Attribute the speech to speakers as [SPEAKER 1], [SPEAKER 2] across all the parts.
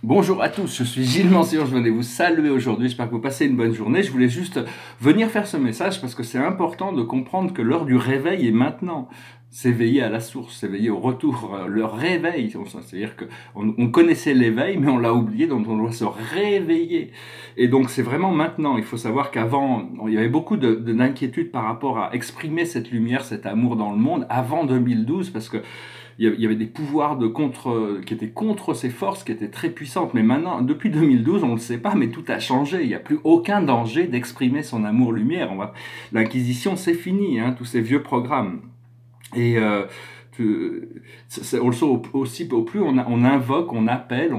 [SPEAKER 1] Bonjour à tous, je suis Gilles Mancion, je venais vous saluer aujourd'hui, j'espère que vous passez une bonne journée. Je voulais juste venir faire ce message parce que c'est important de comprendre que l'heure du réveil est maintenant. S'éveiller à la source, s'éveiller au retour, le réveil, c'est-à-dire qu'on connaissait l'éveil mais on l'a oublié, donc on doit se réveiller. Et donc c'est vraiment maintenant, il faut savoir qu'avant, il y avait beaucoup d'inquiétudes par rapport à exprimer cette lumière, cet amour dans le monde avant 2012 parce que il y avait des pouvoirs qui étaient contre ces forces, qui étaient très puissantes. Mais maintenant, depuis 2012, on ne le sait pas, mais tout a changé. Il n'y a plus aucun danger d'exprimer son amour-lumière. L'Inquisition, c'est fini, hein, tous ces vieux programmes. Et on le sait aussi, au plus on invoque, on appelle,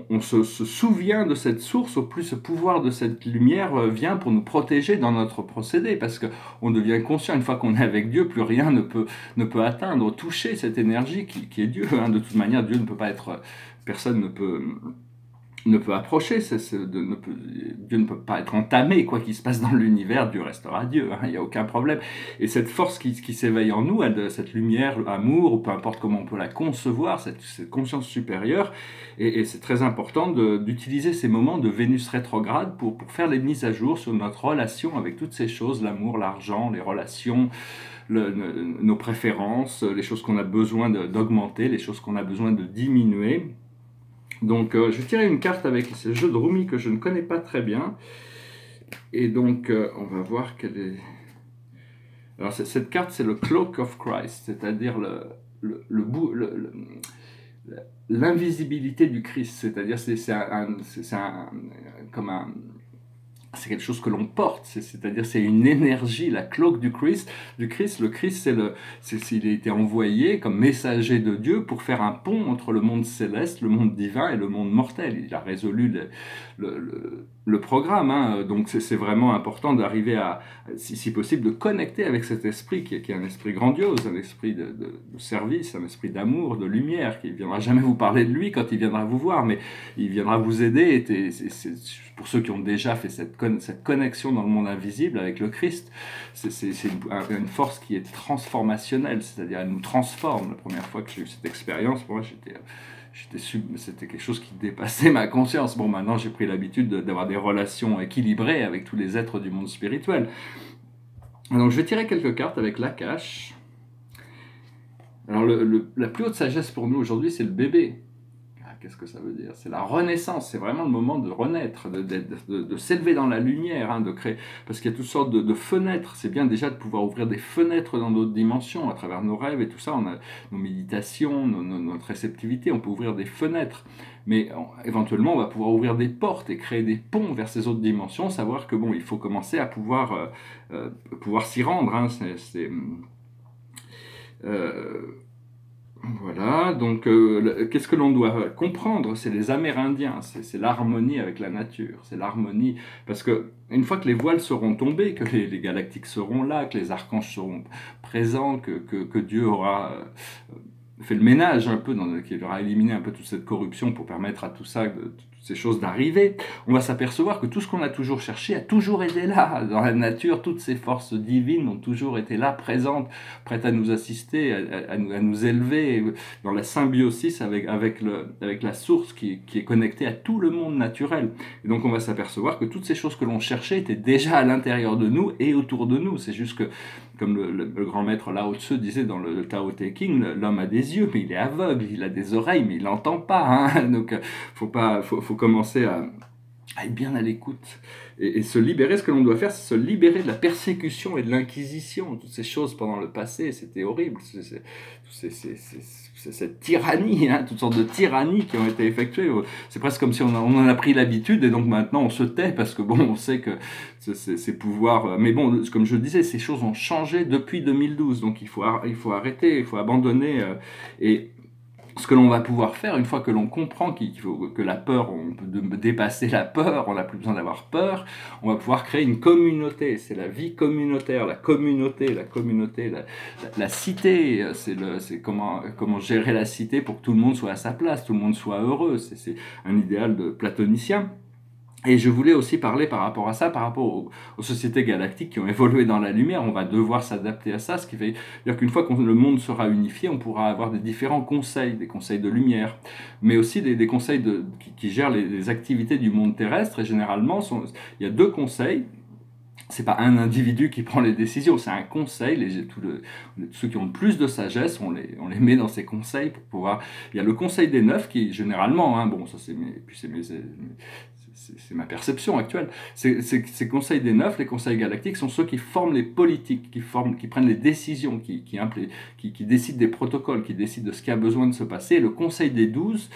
[SPEAKER 1] on se souvient de cette source, au plus ce pouvoir de cette lumière vient pour nous protéger dans notre procédé, parce qu'on devient conscient, une fois qu'on est avec Dieu, plus rien ne peut atteindre, toucher cette énergie qui est Dieu. Hein. De toute manière, Dieu ne peut pas être, personne ne peut approcher, Dieu ne peut pas être entamé, quoi qu'il se passe dans l'univers, Dieu restera Dieu, hein, il n'y a aucun problème. Et cette force qui s'éveille en nous, cette lumière, amour, ou peu importe comment on peut la concevoir, cette conscience supérieure, et c'est très important d'utiliser ces moments de Vénus rétrograde pour faire les mises à jour sur notre relation avec toutes ces choses, l'amour, l'argent, les relations, nos préférences, les choses qu'on a besoin d'augmenter, les choses qu'on a besoin de diminuer. Donc, je vais tirer une carte avec ce jeu de Rumi que je ne connais pas très bien. Et donc, on va voir quelle est... Alors, cette carte, c'est le Cloak of Christ, c'est-à-dire l'invisibilité du Christ. C'est-à-dire, c'est quelque chose que l'on porte, c'est-à-dire c'est une énergie, la cloque du Christ. Le Christ, il a été envoyé comme messager de Dieu pour faire un pont entre le monde céleste, le monde divin et le monde mortel. Il a résolu le programme, hein. Donc c'est vraiment important d'arriver à, si possible, de connecter avec cet esprit qui est un esprit grandiose, un esprit de service, un esprit d'amour, de lumière, qui ne viendra jamais vous parler de lui quand il viendra vous voir, mais il viendra vous aider. Pour ceux qui ont déjà fait cette connexion dans le monde invisible avec le Christ, c'est une force qui est transformationnelle, c'est-à-dire elle nous transforme. La première fois que j'ai eu cette expérience, pour moi, c'était quelque chose qui dépassait ma conscience. Bon, maintenant j'ai pris l'habitude d'avoir des relations équilibrées avec tous les êtres du monde spirituel. Donc je vais tirer quelques cartes avec l'Akash. Alors la plus haute sagesse pour nous aujourd'hui, c'est le bébé. Qu'est-ce que ça veut dire? C'est la renaissance, c'est vraiment le moment de renaître, de s'élever dans la lumière, hein, de créer, parce qu'il y a toutes sortes de fenêtres. C'est bien déjà de pouvoir ouvrir des fenêtres dans d'autres dimensions, à travers nos rêves et tout ça. On a nos méditations, notre réceptivité, on peut ouvrir des fenêtres. Mais éventuellement, on va pouvoir ouvrir des portes et créer des ponts vers ces autres dimensions, savoir que bon, il faut commencer à pouvoir s'y rendre. Hein, voilà, donc qu'est-ce que l'on doit comprendre? C'est les Amérindiens, c'est l'harmonie avec la nature, c'est l'harmonie, parce que une fois que les voiles seront tombés, que les galactiques seront là, que les archanges seront présents, que Dieu aura fait le ménage un peu, qu'il aura éliminé un peu toute cette corruption pour permettre à tout ça, toutes ces choses d'arriver, on va s'apercevoir que tout ce qu'on a toujours cherché a toujours été là. Dans la nature, toutes ces forces divines ont toujours été là, présentes, prêtes à nous assister, à nous élever, dans la symbiosis avec la source qui est connectée à tout le monde naturel. Et donc on va s'apercevoir que toutes ces choses que l'on cherchait étaient déjà à l'intérieur de nous et autour de nous. C'est juste que, comme le grand maître Lao Tzu disait dans le Tao Te Ching, l'homme a des yeux, mais il est aveugle, il a des oreilles, mais il n'entend pas. Hein. Donc, faut commencer à être bien à l'écoute et se libérer. Ce que l'on doit faire, c'est se libérer de la persécution et de l'inquisition. Toutes ces choses pendant le passé, c'était horrible. C'est cette tyrannie, hein, toutes sortes de tyrannies qui ont été effectuées. C'est presque comme si on en a pris l'habitude et donc maintenant on se tait parce que bon, on sait que ces pouvoirs... Mais bon, comme je disais, ces choses ont changé depuis 2012. Donc il faut arrêter, il faut abandonner et ce que l'on va pouvoir faire, une fois que l'on comprend qu'il faut que la peur, on peut dépasser la peur, on n'a plus besoin d'avoir peur, on va pouvoir créer une communauté. C'est la vie communautaire, la communauté, la cité, c'est comment gérer la cité pour que tout le monde soit à sa place, tout le monde soit heureux. C'est un idéal platonicien. Et je voulais aussi parler par rapport à ça, par rapport aux sociétés galactiques qui ont évolué dans la lumière. On va devoir s'adapter à ça, ce qui veut dire qu'une fois que le monde sera unifié, on pourra avoir des différents conseils, des conseils de lumière, mais aussi des conseils qui gèrent les activités du monde terrestre. Et généralement, il y a deux conseils. C'est pas un individu qui prend les décisions, c'est un conseil. Ceux qui ont le plus de sagesse, on les met dans ces conseils pour pouvoir. Il y a le conseil des neufs qui, généralement, hein, bon, ça c'est ma perception actuelle. Ces conseils des neufs, les conseils galactiques, sont ceux qui forment les politiques, qui prennent les décisions, qui décident des protocoles, qui décident de ce qui a besoin de se passer. Et le conseil des 12,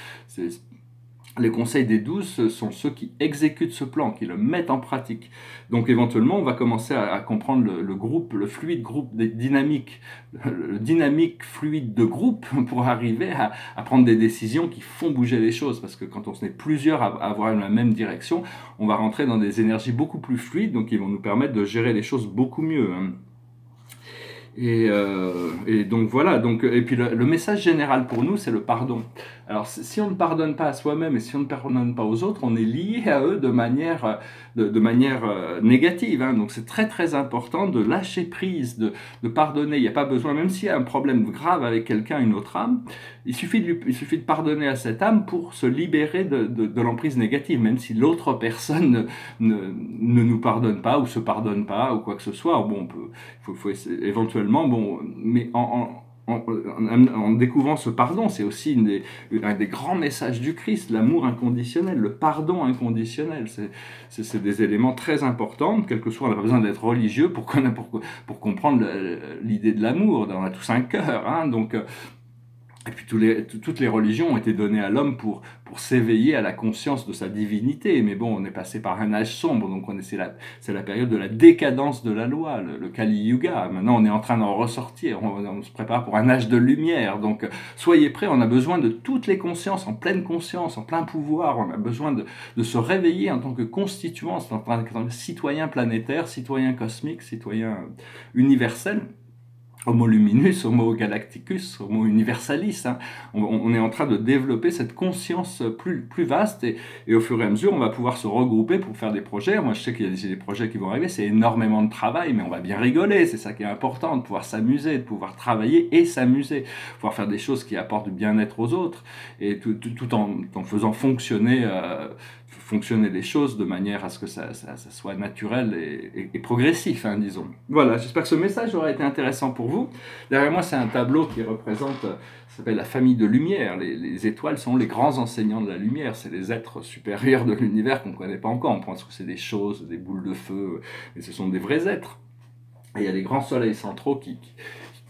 [SPEAKER 1] les conseils des 12 ce sont ceux qui exécutent ce plan, qui le mettent en pratique. Donc éventuellement, on va commencer à comprendre le fluide groupe dynamique, le dynamique fluide de groupe pour arriver à prendre des décisions qui font bouger les choses. Parce que quand on se met plusieurs à avoir la même direction, on va rentrer dans des énergies beaucoup plus fluides, donc ils vont nous permettre de gérer les choses beaucoup mieux. Et donc voilà, et puis le message général pour nous, c'est le pardon. Alors si on ne pardonne pas à soi-même et si on ne pardonne pas aux autres, on est lié à eux de manière négative. Hein. Donc c'est très très important de lâcher prise, de pardonner. Il n'y a pas besoin, même s'il y a un problème grave avec quelqu'un, une autre âme, il suffit de pardonner à cette âme pour se libérer de l'emprise négative, même si l'autre personne ne nous pardonne pas ou se pardonne pas ou quoi que ce soit. Bon, faut éventuellement, bon, mais en découvrant ce pardon, c'est aussi un des grands messages du Christ, l'amour inconditionnel, le pardon inconditionnel. C'est des éléments très importants, quel que soit, on n'a pas besoin d'être religieux pour comprendre l'idée de l'amour. On a tous un cœur, hein, donc. Et puis toutes les religions ont été données à l'homme pour s'éveiller à la conscience de sa divinité. Mais bon, on est passé par un âge sombre, donc c'est la période de la décadence de la loi, le Kali Yuga. Maintenant, on est en train d'en ressortir, on se prépare pour un âge de lumière. Donc, soyez prêts, on a besoin de toutes les consciences, en pleine conscience, en plein pouvoir. On a besoin de se réveiller en tant que constituant, en tant que citoyen planétaire, citoyen cosmique, citoyen universel. Homo luminus, Homo galacticus, Homo universalis. Hein. On est en train de développer cette conscience plus vaste et au fur et à mesure, on va pouvoir se regrouper pour faire des projets. Moi, je sais qu'il y a des projets qui vont arriver, c'est énormément de travail, mais on va bien rigoler. C'est ça qui est important, de pouvoir s'amuser, de pouvoir travailler et s'amuser, pouvoir faire des choses qui apportent du bien-être aux autres et tout en faisant fonctionner les choses de manière à ce que ça soit naturel et progressif, hein, disons. Voilà, j'espère que ce message aura été intéressant pour vous. Derrière moi, c'est un tableau qui représente, ça s'appelle la famille de lumière. Les étoiles sont les grands enseignants de la lumière, c'est les êtres supérieurs de l'univers qu'on ne connaît pas encore. On pense que c'est des choses, des boules de feu, mais ce sont des vrais êtres. Et il y a les grands soleils centraux qui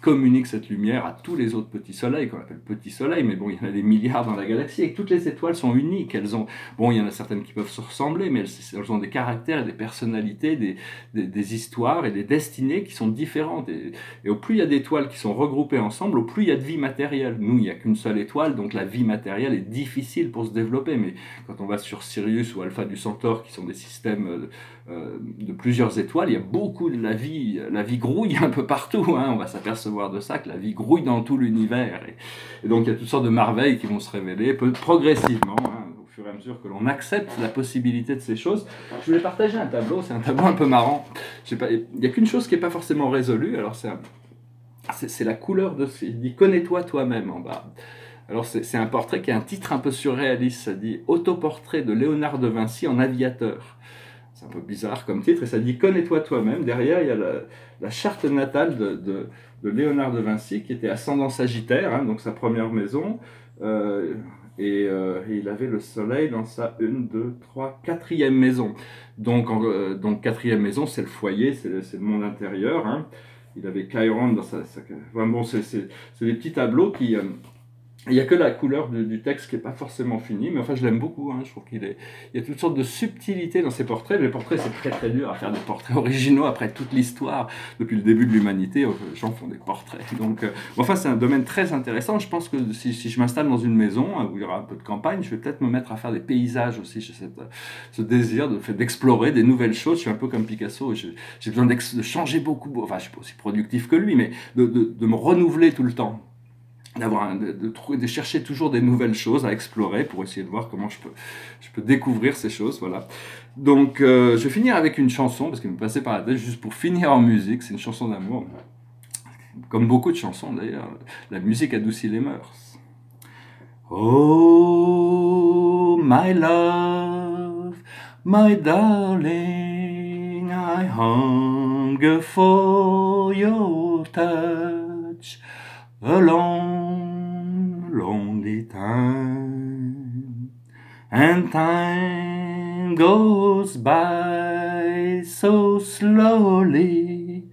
[SPEAKER 1] communique cette lumière à tous les autres petits soleils, qu'on appelle petits soleils, mais bon, il y en a des milliards dans la galaxie, et toutes les étoiles sont uniques. Bon, il y en a certaines qui peuvent se ressembler, mais elles ont des caractères et des personnalités, des histoires et des destinées qui sont différentes. Et au plus il y a d'étoiles qui sont regroupées ensemble, au plus il y a de vie matérielle. Nous, il n'y a qu'une seule étoile, donc la vie matérielle est difficile pour se développer, mais quand on va sur Sirius ou Alpha du Centaure, qui sont des systèmes de plusieurs étoiles, il y a beaucoup de la vie grouille un peu partout, hein. On va s'apercevoir de ça, que la vie grouille dans tout l'univers, et donc il y a toutes sortes de merveilles qui vont se révéler progressivement, hein, au fur et à mesure que l'on accepte la possibilité de ces choses. Je voulais partager un tableau, c'est un tableau un peu marrant, il n'y a qu'une chose qui n'est pas forcément résolue, alors c'est la couleur il dit « Connais-toi toi-même » en bas. Alors c'est un portrait qui a un titre un peu surréaliste, ça dit « Autoportrait de Léonard de Vinci en aviateur ». C'est un peu bizarre comme titre, et ça dit « Connais-toi toi-même ». Derrière, il y a la charte natale de Léonard de Vinci, qui était ascendant Sagittaire, hein, donc sa première maison, et il avait le soleil dans sa 4e maison. Donc quatrième maison, c'est le foyer, c'est le monde intérieur. Hein. Il avait Chiron dans bon, c'est des petits tableaux qui... il n'y a que la couleur du texte qui n'est pas forcément finie, mais enfin je l'aime beaucoup, hein. Je trouve il y a toutes sortes de subtilités dans ces portraits. Les portraits, c'est très très dur à faire des portraits originaux après toute l'histoire. Depuis le début de l'humanité, les gens font des portraits. Donc, enfin c'est un domaine très intéressant. Je pense que si je m'installe dans une maison où il y aura un peu de campagne, je vais peut-être me mettre à faire des paysages aussi. J'ai ce désir d'explorer des nouvelles choses. Je suis un peu comme Picasso, j'ai besoin de changer beaucoup. Enfin je ne suis pas aussi productif que lui, mais de me renouveler tout le temps. de chercher toujours des nouvelles choses à explorer pour essayer de voir comment je peux découvrir ces choses, voilà. Donc, je vais finir avec une chanson, parce qu'elle me passait par la tête, juste pour finir en musique, c'est une chanson d'amour. Comme beaucoup de chansons d'ailleurs, la musique adoucit les mœurs. Oh, my love, my darling, I hunger for your touch. A long, lonely time, and time goes by so slowly,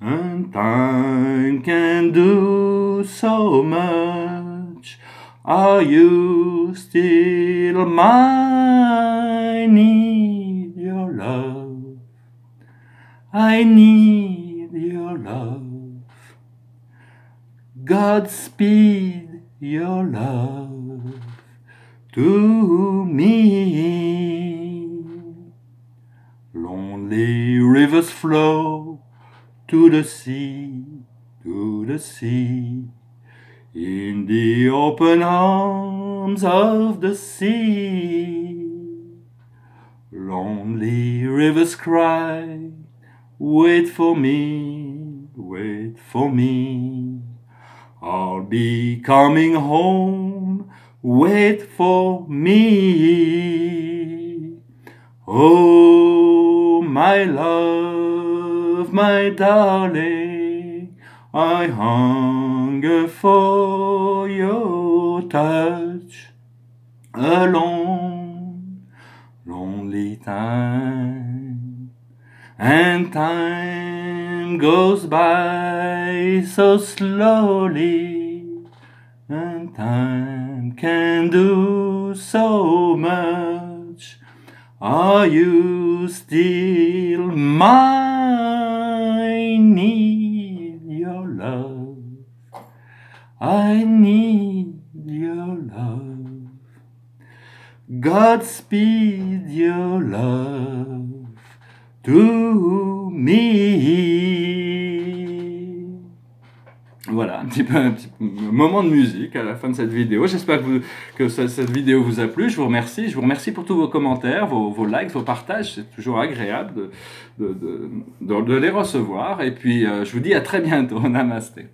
[SPEAKER 1] and time can do so much. Are you still mine? Need your love, I need your love. Godspeed your love to me. Lonely rivers flow to the sea, in the open arms of the sea. Lonely rivers cry, wait for me, wait for me. I'll be coming home, wait for me. Oh, my love, my darling, I hunger for your touch. A long, lonely time, and time goes by so slowly, and time can do so much. Are you still mine? Need your love, I need your love. Godspeed your love to me. Voilà, un petit moment de musique à la fin de cette vidéo. J'espère que cette vidéo vous a plu. Je vous remercie. Je vous remercie pour tous vos commentaires, vos likes, vos partages. C'est toujours agréable de les recevoir. Et puis, je vous dis à très bientôt. Namasté.